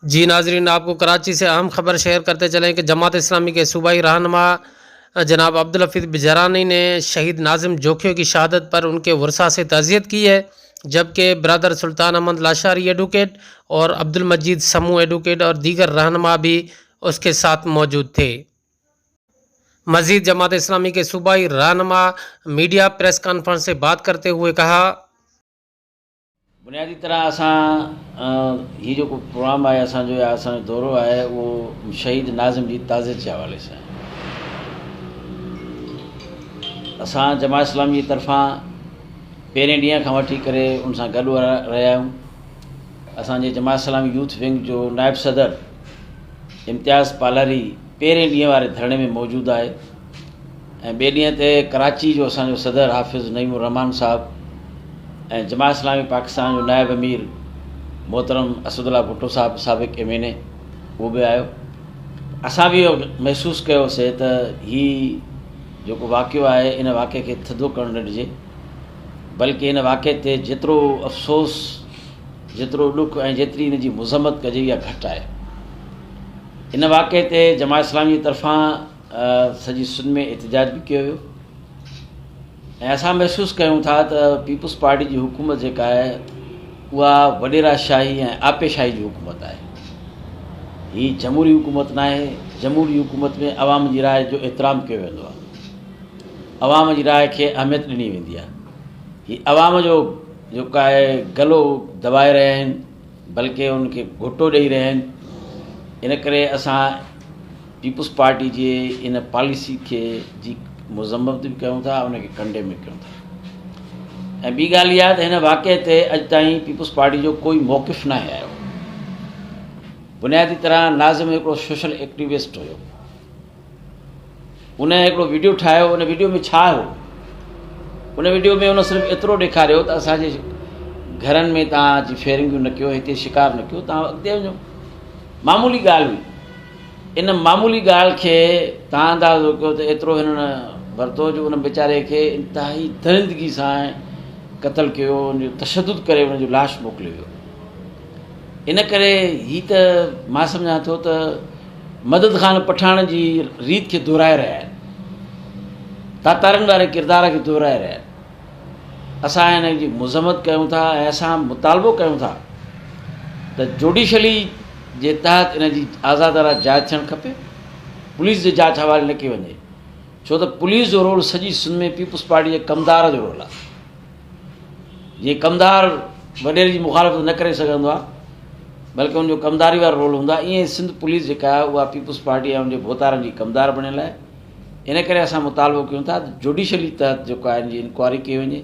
जी नाजरीन, आपको कराची से अहम खबर शेयर करते चलें कि जमात इस्लामी के सूबाई रहनुमा जनाब अब्दुल हफीज़ बिजरानी ने शहीद नाजिम जोखियों की शहादत पर उनके वर्सा से ताज़ियत की है, जबकि ब्रदर सुल्तान अहमद लाशारी एडवोकेट और अब्दुल मजीद समू एडवोकेट और दीगर रहनुमा भी उसके साथ मौजूद थे। मजीद जमात इस्लामी के सूबाई रहनुमा मीडिया प्रेस कॉन्फ्रेंस से बात करते हुए कहा, बुनियादी तरह असां ये जो प्रोग्राम है असो या दौरो है वो शहीद नाज़िम जी ताज़ियत के हवाले से असां जमात इस्लामी की तरफा पहिरें ॾींहं खां वठी करे उन सां गॾु रहिया आहियूं। असांजे जमात इस्लामी यूथ विंग जो नायब सदर इम्तियाज़ पालारी पहिरें ॾींहं वारे धरणे में मौजूदु आहे ऐं ॿिए ॾींहं ते कराची जो असांजो सदर हाफ़िज़ नईमुर रहमान साहब ऐं जमात इस्लामी पाकिस्तान जो नायब अमीर मोहतरम असदुल्ला भुट्टो साहब साबिक़ MNA उहो बि आयो। असां बि इहो महसूसु कयोसीं त हीउ जेको वाक़ियो आहे इन वाक़े खे थधो करणु न ॾिजे, बल्कि इन वाक़े ते जेतिरो अफ़सोस, जेतिरो ॾुख ऐं जेतिरी इन जी मज़म्मत कजे इहा घटि आहे। इन वाक़े ते जमात इस्लामी जी तरफ़ां सॼी सिंध में एहतिजाज बि कयो वियो ऐं असां महसूसु कयूं था त पीपुल्स पार्टी जी हुकूमत जेका आहे उहा वॾेराशाही ऐं आपेशाही जी हुकूमत आहे। हीअ जमहूरी हुकूमत न आहे। जमहूरी हुकूमत में अवाम जी राय जो एतिराम कयो वेंदो आहे, अवाम जी राय खे अहमियत ॾिनी वेंदी आहे। हीअ अवाम जो जेको आहे गलो दॿाए रहिया आहिनि, बल्कि उनखे घुटो ॾेई रहिया आहिनि। इन करे असां people's party J in policy खे जी मज़म्मत बि कयूं था, उनखे कंडेम बि कयूं था। ऐं ॿी ॻाल्हि इहा त हिन वाक़े ते अॼु ताईं पीपुल्स पार्टी जो कोई मौक़िफ़ न आहे आयो। बुनियादी तरह नाज़िम हिकिड़ो सोशल एक्टिविस्ट हुयो। उन हिकिड़ो वीडियो ठाहियो। उन वीडियो में छा हो? उन वीडियो में उन सिर्फ़ु एतिरो ॾेखारियो त असांजे घरनि में तव्हां अची फेरिंगियूं न कयो, हिते शिकार न कयो, तव्हां अॻिते वञो। मामूली ॻाल्हि हुई। इन मामूली ॻाल्हि खे तव्हां अंदाज़ो कयो त एतिरो हिननि वरितो जो उन वीचारे खे इंतिहाई दरिंदगी सां क़तलु कयो, उनजो तशदुद करे उनजो लाश मोकिलियो वियो। इन करे हीअ त मां सम्झां थो त मदद ख़ान पठान जी रीत खे दोहराए रहिया आहिनि, तातारनि वारे किरदार खे दोहराए रहिया आहिनि। असां हिन जी मज़म्मत कयूं था ऐं असां मुतालबो कयूं था त जुडिशली जे तहत इन जी आज़ादारा जांच थियणु खपे, पुलिस जे जांच हवाले न कई वञे। छो त पुलिस जो रोल सॼी सिंध में पीपुल्स पार्टी जे कमदार जो रोल आहे। जीअं कमदार वॾेरे जी मुखालफ़त न करे सघंदो आहे, बल्कि उनजो कमदारी वारो रोल हूंदो आहे, ईअं सिंध पुलिस जेका आहे उहा पीपुल्स पार्टी ऐं उनजे भोतारनि जी कमदार बणियल आहे। इन करे असां मुतालबो कयूं था जुडिशली तहत जेको आहे इन जी इंक्वायरी कई वञे